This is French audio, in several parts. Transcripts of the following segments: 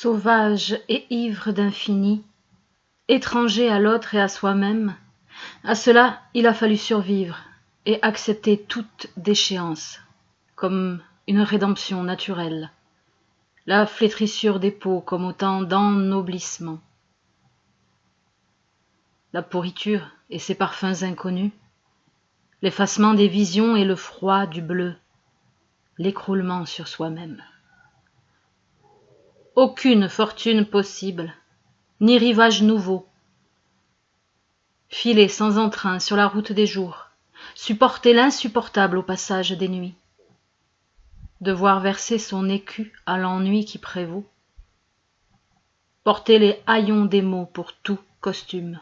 Sauvage et ivre d'infini, étranger à l'autre et à soi-même, à cela il a fallu survivre et accepter toute déchéance, comme une rédemption naturelle, la flétrissure des peaux comme autant d'ennoblissement. La pourriture et ses parfums inconnus, l'effacement des visions et le froid du bleu, l'écroulement sur soi-même. Aucune fortune possible, ni rivage nouveau. Filer sans entrain sur la route des jours, supporter l'insupportable au passage des nuits. Devoir verser son écu à l'ennui qui prévaut. Porter les haillons des mots pour tout costume.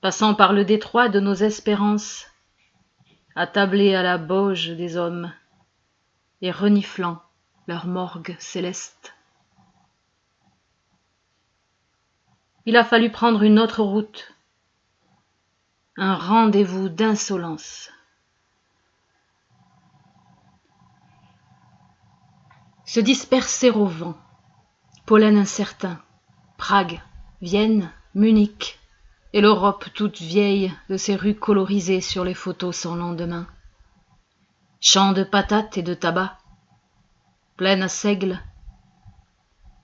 Passant par le détroit de nos espérances, attablés à la bauge des hommes et reniflant leur morgue céleste. Il a fallu prendre une autre route, un rendez-vous d'insolence. Se disperser au vent, pollen incertain, Prague, Vienne, Munich, et l'Europe toute vieille de ses rues colorisées sur les photos sans lendemain. Champs de patates et de tabac, plaine à seigle,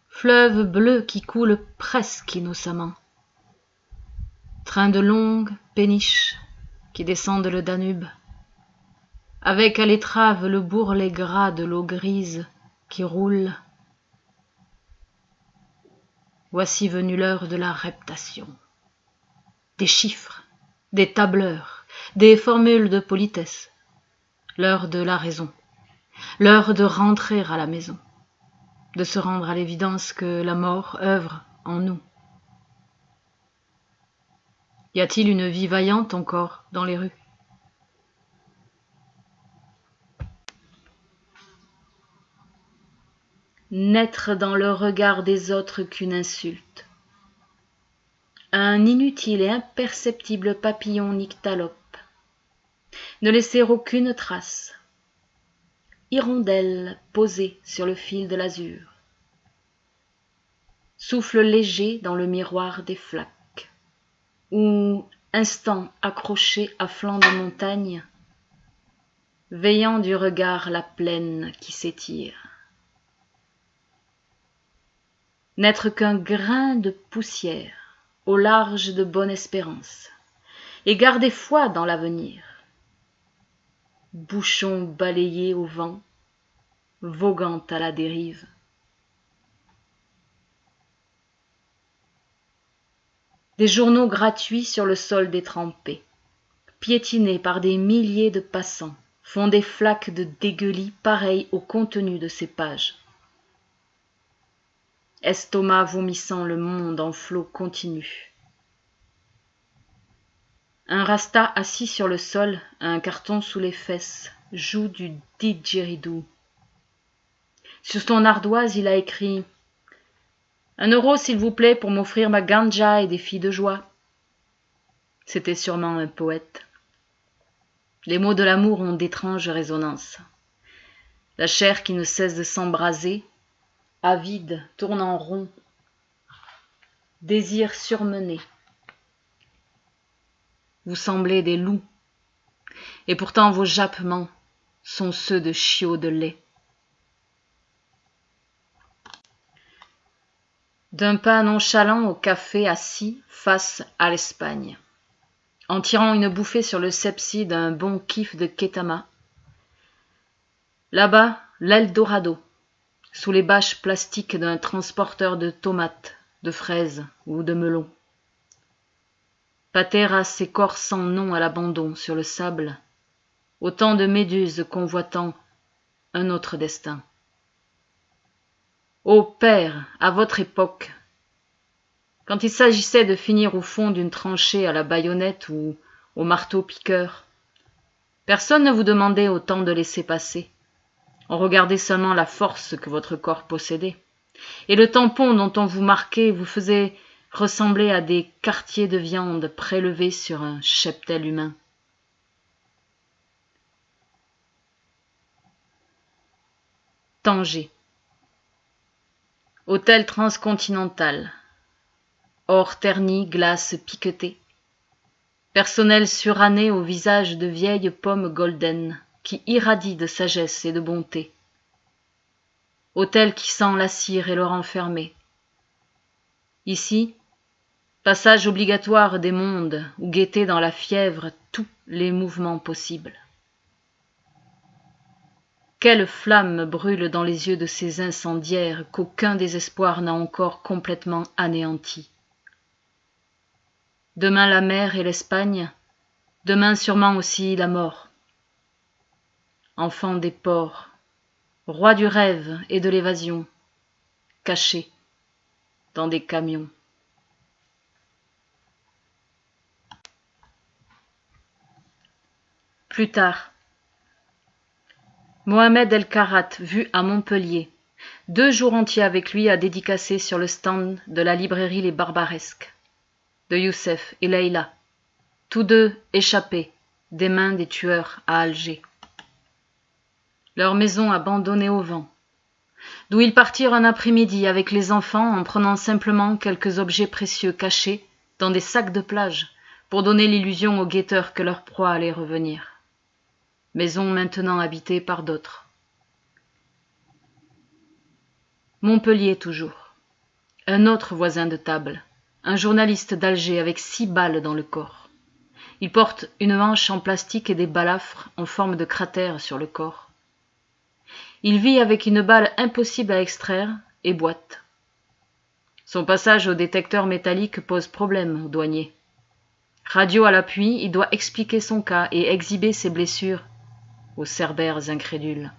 fleuve bleu qui coule presque innocemment, train de longues péniches qui descendent le Danube, avec à l'étrave le bourrelet gras de l'eau grise qui roule. Voici venue l'heure de la reptation. Des chiffres, des tableurs, des formules de politesse, l'heure de la raison, l'heure de rentrer à la maison, de se rendre à l'évidence que la mort œuvre en nous. Y a-t-il une vie vaillante encore dans les rues? N'être dans le regard des autres qu'une insulte. Un inutile et imperceptible papillon nyctalope. Ne laisser aucune trace. Hirondelle posée sur le fil de l'azur. Souffle léger dans le miroir des flaques. Ou instant accroché à flanc de montagne, veillant du regard la plaine qui s'étire. N'être qu'un grain de poussière au large de bonne espérance, et garder foi dans l'avenir. Bouchon balayé au vent, voguant à la dérive. Des journaux gratuits sur le sol détrempé, piétinés par des milliers de passants, font des flaques de dégueulis pareilles au contenu de ces pages. Estomac vomissant le monde en flot continu. Un rasta assis sur le sol, un carton sous les fesses, joue du didgeridoo. Sur son ardoise, il a écrit « 1 euro, s'il vous plaît, pour m'offrir ma ganja et des filles de joie. » C'était sûrement un poète. Les mots de l'amour ont d'étranges résonances. La chair qui ne cesse de s'embraser, avide, tourne en rond, désir surmené. Vous semblez des loups, et pourtant vos jappements sont ceux de chiots de lait. D'un pas nonchalant au café assis face à l'Espagne, en tirant une bouffée sur le sepsi d'un bon kiff de ketama. Là-bas, l'Eldorado, sous les bâches plastiques d'un transporteur de tomates, de fraises ou de melons. Patera ses corps sans nom à l'abandon sur le sable, autant de méduses convoitant un autre destin. Ô père, à votre époque, quand il s'agissait de finir au fond d'une tranchée à la baïonnette ou au marteau-piqueur, personne ne vous demandait autant de laisser passer. On regardait seulement la force que votre corps possédait. Et le tampon dont on vous marquait vous faisait ressembler à des quartiers de viande prélevés sur un cheptel humain. Tanger. Hôtel transcontinental. Or terni, glace piquetée. Personnel suranné au visage de vieilles pommes golden qui irradient de sagesse et de bonté. Hôtel qui sent la cire et le renfermé. Ici, passage obligatoire des mondes ou guetter dans la fièvre tous les mouvements possibles. Quelle flamme brûle dans les yeux de ces incendiaires qu'aucun désespoir n'a encore complètement anéantis. Demain la mer et l'Espagne, demain sûrement aussi la mort. Enfant des ports, roi du rêve et de l'évasion, caché dans des camions. Plus tard, Mohamed El Karat vu à Montpellier, 2 jours entiers avec lui à dédicacer sur le stand de la librairie Les Barbaresques, de Youssef et Leïla, tous deux échappés des mains des tueurs à Alger. Leur maison abandonnée au vent, d'où ils partirent un après-midi avec les enfants en prenant simplement quelques objets précieux cachés dans des sacs de plage pour donner l'illusion aux guetteurs que leur proie allait revenir. Maison maintenant habitée par d'autres. Montpellier toujours. Un autre voisin de table, un journaliste d'Alger avec 6 balles dans le corps. Il porte une hanche en plastique et des balafres en forme de cratère sur le corps. Il vit avec une balle impossible à extraire et boite. Son passage au détecteur métallique pose problème au douanier. Radio à l'appui, il doit expliquer son cas et exhiber ses blessures aux cerbères incrédules.